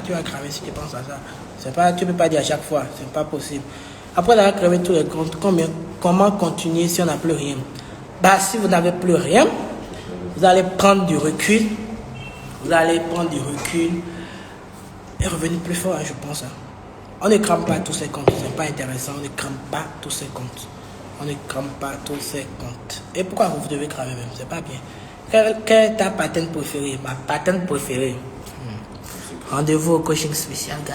Speaker 1: tu vas cramer si tu penses à ça. C'est pas, tu peux pas dire à chaque fois, c'est pas possible. Après d'avoir crevé tous les comptes, comment continuer si on n'a plus rien? Bah, si vous n'avez plus rien, vous allez prendre du recul, et revenir plus fort, hein, je pense. Hein. On ne crame pas tous ces comptes, c'est pas intéressant, on ne crame pas tous ces comptes. Et pourquoi vous devez cramer même? C'est pas bien. Quelle est ta pattern préférée? Ma pattern préférée. Rendez-vous au coaching spécial, gars.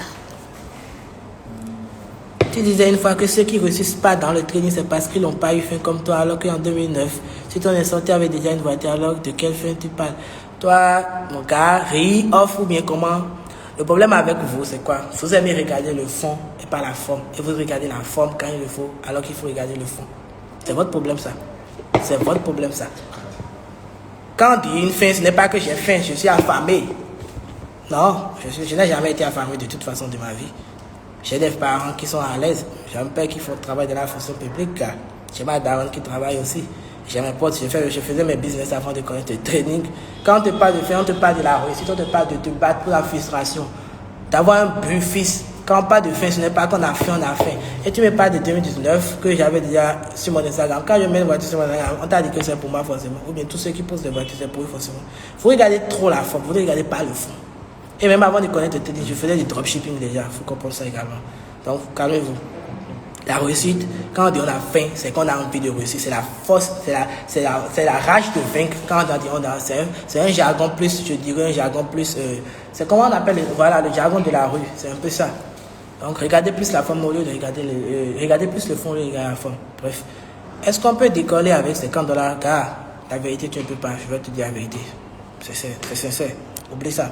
Speaker 1: Tu disais une fois que ceux qui ne réussissent pas dans le training, c'est parce qu'ils n'ont pas eu faim comme toi, alors qu'en 2009, si ton es sorti avec déjà une voiture, alors de quelle faim tu parles? Toi, mon gars, ris, off ou bien comment? Le problème avec vous, c'est quoi? Vous aimez regarder le fond et pas la forme. Et vous regardez la forme quand il le faut, alors qu'il faut regarder le fond. C'est votre problème, ça. Quand on dit une faim, ce n'est pas que j'ai faim, je suis affamé. Non, je n'ai jamais été affamé de toute façon de ma vie. J'ai des parents qui sont à l'aise. J'ai un père qui fait le travail de la fonction publique. J'ai ma daronne qui travaille aussi. J'ai mes potes, je faisais mes business avant de connaître le training. Quand on te parle de faire, on te parle de la réussite, on te parle de te battre pour la frustration. D'avoir un but fixe. Quand on parle de fin, ce n'est pas qu'on a fait, on a fait. Et tu me parles de 2019, que j'avais déjà sur mon Instagram. Quand je mets une voiture sur mon Instagram, on t'a dit que c'est pour moi forcément. Ou bien tous ceux qui posent des voitures, c'est pour eux forcément. Vous regardez trop la forme, vous ne regardez pas le fond. Et même avant de connaître le training, je faisais du dropshipping déjà. Il faut comprendre ça également. Donc, calmez-vous. La réussite, quand on dit on a faim, c'est qu'on a envie de réussir. C'est la force, c'est la rage de vaincre. Quand on dit on a, c'est un jargon plus, je dirais un jargon plus, c'est comment on appelle, voilà, le jargon de la rue. C'est un peu ça. Donc, regardez plus la forme au lieu de regarder plus le fond au lieu de regarder la forme. Bref. Est-ce qu'on peut décoller avec $50? Car la vérité, tu ne peux pas. Je vais te dire la vérité. C'est très sincère. Oublie ça.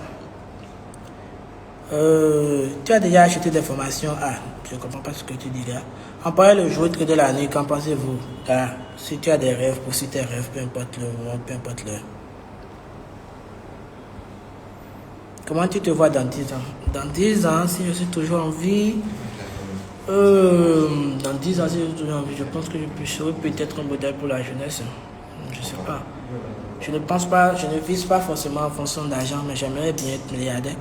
Speaker 1: Tu as déjà acheté des formations? Ah, je ne comprends pas ce que tu dis là. En parlant le jour de la nuit, qu'en pensez-vous? Ah, si tu as des rêves, poursuis tes rêves, peu importe le moment, peu importe l'heure. Comment tu te vois dans 10 ans? Dans 10 ans, si je suis toujours en vie, dans 10 ans, si je suis toujours en vie, je pense que je serai peut-être un modèle pour la jeunesse. Je ne sais pas. Je ne pense pas, je ne vise pas forcément en fonction d'argent, mais j'aimerais bien être milliardaire.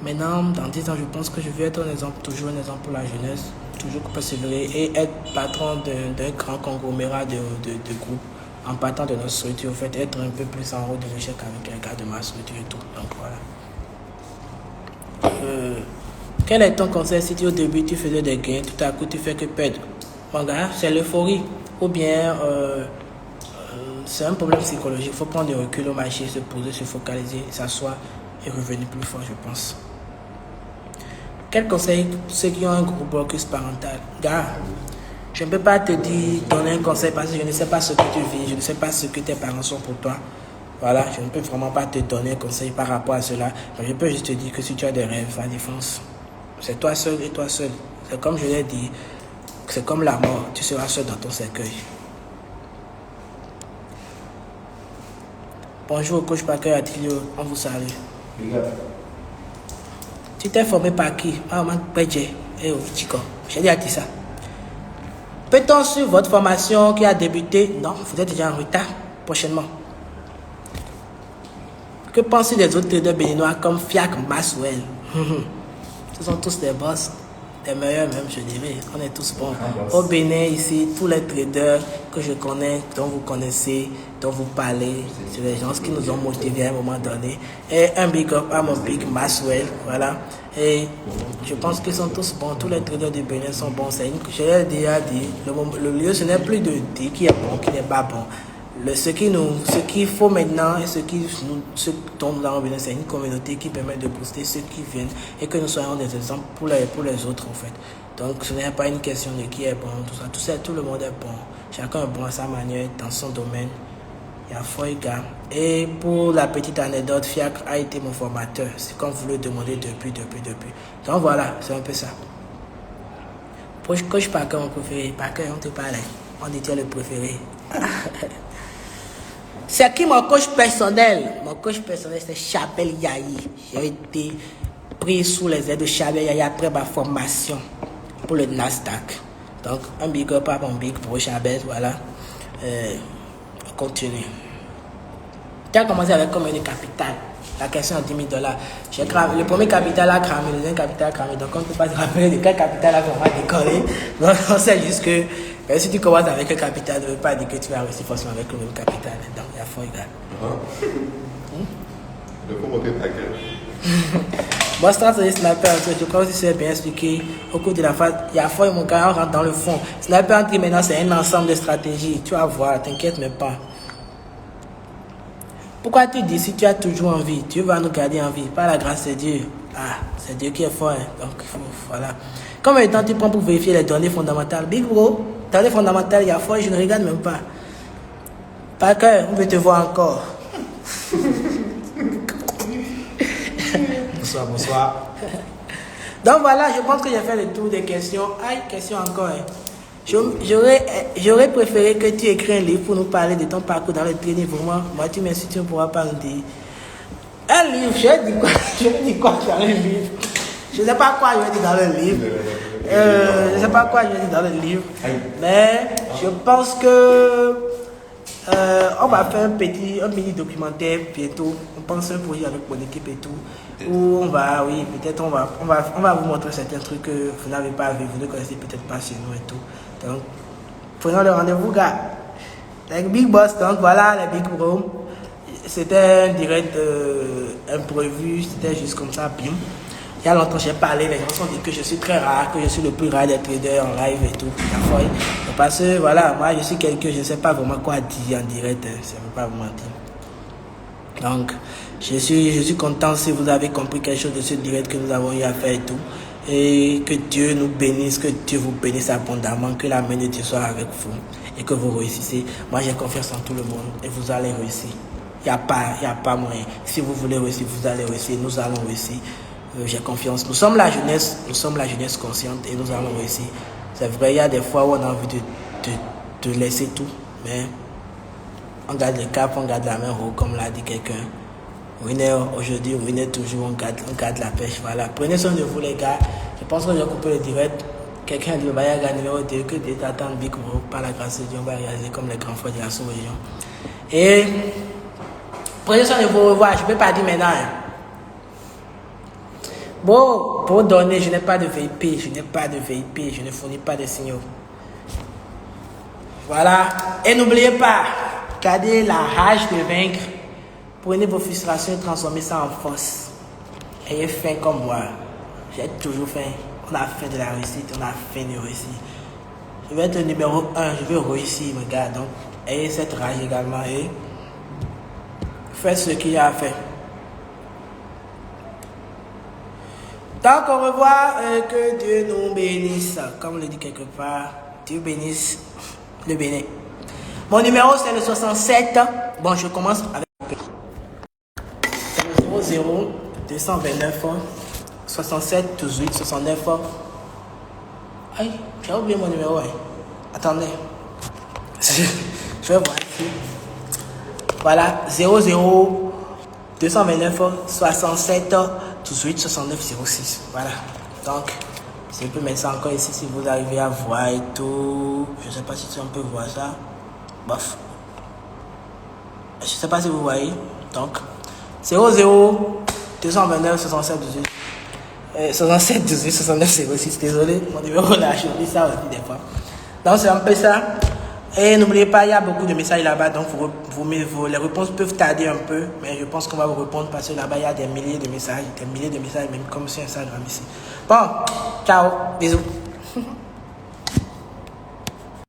Speaker 1: Maintenant, dans 10 ans, je pense que je vais être un exemple, toujours un exemple pour la jeunesse, toujours persévérer et être patron d'un grand conglomérat de groupes en partant de notre structure, en fait, être un peu plus en haut de l'échec avec un gars de ma structure et tout. Donc voilà. Quel est ton conseil si au début tu faisais des gains, tout à coup tu fais que perdre? Mon gars, c'est l'euphorie ou bien c'est un problème psychologique. Il faut prendre du recul au marché, se poser, se focaliser, s'asseoir et revenir plus fort, je pense. Quel conseil pour ceux qui ont un gros blocus parental? Gars, je ne peux pas te dire, donner un conseil parce que je ne sais pas ce que tu vis, je ne sais pas ce que tes parents sont pour toi. Voilà, je ne peux vraiment pas te donner un conseil par rapport à cela. Mais je peux juste te dire que si tu as des rêves, vas-y, fonce. C'est toi seul et toi seul. C'est comme je l'ai dit, c'est comme la mort, tu seras seul dans ton cercueil. Bonjour, coach Parker Atilio, on vous salue. Tu t'es formé par qui? Ah, man, Pédje. Eh, Chico. J'ai dit ça. Peut-on suivre votre formation qui a débuté? Non, vous êtes déjà en retard. Prochainement. Que pensez des autres traders béninois comme Fiac Maswell? Ce sont tous des boss. Des meilleurs même, je dirais. On est tous bons. Au Bénin, ici, tous les traders que je connais, dont vous connaissez, dont vous parlez, c'est des gens qui nous ont motivés à un moment donné. Et un big up à mon big Maswell, voilà. Et je pense qu'ils sont tous bons. Tous les traders du Bénin sont bons. Je l'ai déjà dit, le lieu, ce n'est plus de dire qui est bon, qui n'est pas bon. Ce qu'il faut maintenant et ce dont nous avons besoin, c'est une communauté qui permet de booster ceux qui viennent et que nous soyons des exemples pour les autres en fait. Donc ce n'est pas une question de qui est bon, tout le monde est bon. Chacun est bon à sa manière, dans son domaine. Il y a Foiga. Et pour la petite anecdote, Fiacre a été mon formateur. C'est comme vous le demandez depuis. Donc voilà, c'est un peu ça. Coach Parker, mon préféré. Parker, on te parle. On dit tu es le préféré. C'est qui mon coach personnel? Mon coach personnel, c'est Chabel Yahi. J'ai été pris sous les ailes de Chabel Yahi après ma formation pour le Nasdaq. Donc, un big up à mon big pro Chabel, voilà. On continue. Tu as commencé avec combien de capital? La question à 10 000 $. Le premier capital a cramé, le deuxième capital a cramé. Donc, on ne peut pas se rappeler de quel capital a vraiment décollé. Donc, on sait juste que si tu commences avec un capital, ça ne veut pas dire que tu vas réussir forcément avec le même capital. Donc, il y a fort égal.
Speaker 2: Il faut monter ta gueule.
Speaker 1: Bon, stratégie sniper, je crois que c'est bien expliqué au cours de la phase. Il y a fort et mon gars, on rentre dans le fond. Sniper entre maintenant, c'est un ensemble de stratégies. Tu vas voir, t'inquiète même pas. Pourquoi tu dis si tu as toujours envie, Dieu va nous garder en vie, par la grâce de Dieu. Ah, c'est Dieu qui est fort, hein. Donc voilà. Combien de temps tu prends pour vérifier les données fondamentales? Big bro, données fondamentales, il y a fort, je ne regarde même pas. Par cœur, on veut te voir encore.
Speaker 2: Bonsoir.
Speaker 1: Donc voilà, je pense que j'ai fait le tour des questions. Aïe, question encore. Hein. J'aurais préféré que tu écris un livre pour nous parler de ton parcours dans le training. Vraiment, moi, tu m'insultes, tu ne pourras pas nous dire. Un livre, je dis quoi dans le livre? Je ne sais pas quoi je vais dire dans le livre. Je ne sais pas quoi je vais dire dans le livre. Mais je pense que on va faire un mini documentaire bientôt. On pense un projet avec mon équipe et tout. Où on va, oui, peut-être on va vous montrer certains trucs que vous n'avez pas vu, vous ne connaissez peut-être pas chez nous et tout. Donc, prenons le rendez-vous, gars. Like Big Boss, donc voilà, les Big Bro. C'était un direct imprévu, c'était juste comme ça, bim. Il y a longtemps, j'ai parlé, les gens ont dit que je suis très rare, que je suis le plus rare des traders en live et tout. Parce que voilà, moi je suis quelqu'un, je ne sais pas vraiment quoi dire en direct, je ne sais pas vous mentir. Donc, je suis content si vous avez compris quelque chose de ce direct que nous avons eu à faire et tout. Et que Dieu nous bénisse, que Dieu vous bénisse abondamment, que la main de Dieu soit avec vous et que vous réussissez. Moi, j'ai confiance en tout le monde et vous allez réussir. Il n'y a pas moyen. Si vous voulez réussir, vous allez réussir. Nous allons réussir. J'ai confiance. Nous sommes la jeunesse consciente et nous allons réussir. C'est vrai, il y a des fois où on a envie de laisser tout, mais on garde le cap, on garde la main haut, comme l'a dit quelqu'un. Winner aujourd'hui, winner toujours, on garde la pêche. Voilà. Prenez soin de vous, les gars. Je pense que j'ai coupé le direct. Quelqu'un dit Bayaga numéro 2, que Dieu t'attend, Big Bro, par la grâce de Dieu, on va réaliser comme les grands frères de la sous-région. Et prenez soin de vous, au revoir. Je ne peux pas dire maintenant. Hein. Bon, pour donner, je n'ai pas de VIP, je ne fournis pas de signaux. Voilà. Et n'oubliez pas, gardez la rage de vaincre. Prenez vos frustrations et transformez ça en force. Ayez faim comme moi. J'ai toujours faim. On a faim de la réussite, on a faim de réussir. Je vais être le numéro 1, je veux réussir, mes gars. Donc, ayez cette rage également et faites ce qu'il y a à faire. Donc, au revoir, que Dieu nous bénisse. Comme on le dit quelque part, Dieu bénisse le Bénin. Mon numéro, c'est le 67. Bon, je commence avec 00 229 67 18 69. Aïe, j'ai oublié mon numéro. Hein. Attendez. Je vais voir ici. Voilà, 00 229 67 18 69 06. Voilà. Donc, je peux mettre ça encore ici si vous arrivez à voir et tout. Je ne sais pas si on peut voir ça. Bof. Je ne sais pas si vous voyez. Donc, 00 229 67 18 67 18 69 06. Désolé, mon numéro là, je oublie ça aussi des fois. Donc, c'est un peu ça. Et n'oubliez pas, il y a beaucoup de messages là-bas, donc les réponses peuvent tarder un peu, mais je pense qu'on va vous répondre parce que là-bas, il y a des milliers de messages, même comme sur Instagram ici. Bon, ciao, bisous.